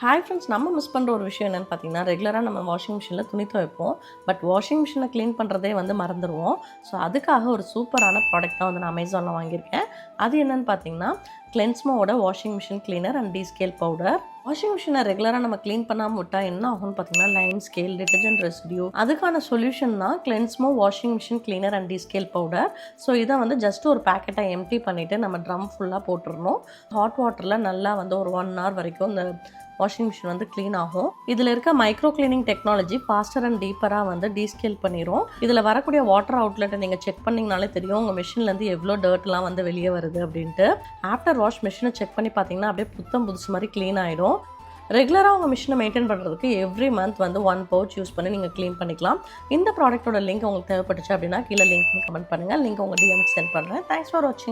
Hi friends, நம்ம miss பண்ணுற ஒரு விஷயம் என்னென்னு பார்த்தீங்கன்னா, ரெகுலராக நம்ம வாஷிங் மிஷினில் துணி துவைப்போம். பட் வாஷிங் மிஷினை க்ளீன் பண்ணுறதே மறந்துடுவோம். ஸோ அதுக்காக ஒரு சூப்பரான ப்ராடக்ட் தான் நான் அமேசானில் வாங்கியிருக்கேன். அது என்னென்னு பார்த்தீங்கன்னா, கிளென்ஸ்மோட washing machine cleaner and descale powder. Washing மிஷினை ரெகுலராக நம்ம க்ளீன் பண்ணாமல் விட்டால் என்ன ஆகும்னு பார்த்தீங்கன்னா, லைன் ஸ்கேல், டிட்டர்ஜென்ட் ரெசிடியூ. அதுக்கான சொல்யூஷன் தான் Clensmo washing machine cleaner and descale powder. So இதை ஜஸ்ட் ஒரு பேக்கெட்டை எம்டி பண்ணிவிட்டு நம்ம ட்ரம் ஃபுல்லாக போட்டுடணும். ஹாட் வாட்டரில் நல்லா ஒரு 1 hour வரைக்கும் இந்த வாஷிங் மிஷின் க்ளீன் ஆகும். இதில் இருக்க micro cleaning technology faster and டீப்பராக டீஸ்கேல் பண்ணிடும். இதில் வரக்கூடிய வாட்டர் அவுட்லெட்டை நீங்கள் செக் பண்ணிங்கனாலே தெரியும் உங்கள் மிஷின்லேருந்து எவ்வளோ டர்ட்லாம் வெளியே வருது அப்படின்ட்டு. ஆஃப்டர் வாஷ் மிஷினை செக் பண்ணி பார்த்தீங்கன்னா அப்படியே புத்தம் புதுசு மாதிரி க்ளீன் ஆகிடும். ரெகுலராக உங்கள் மிஷினை மெயின்டைன் பண்ணுறதுக்கு எவ்ரி மந்த் 1 pouch யூஸ் பண்ணி நீங்கள் க்ளீன் பண்ணிக்கலாம். இந்த ப்ராடக்ட்டோட லிங்க் உங்களுக்கு தேவைப்பட்டுச்சு அப்படின்னா கீழே லிங்க் கமெண்ட் பண்ணுங்கள். லிங்க் உங்கள் டிஎம்க்கு சென்ட் பண்ணுறேன். தேங்க்ஸ் ஃபார் வாட்சிங்.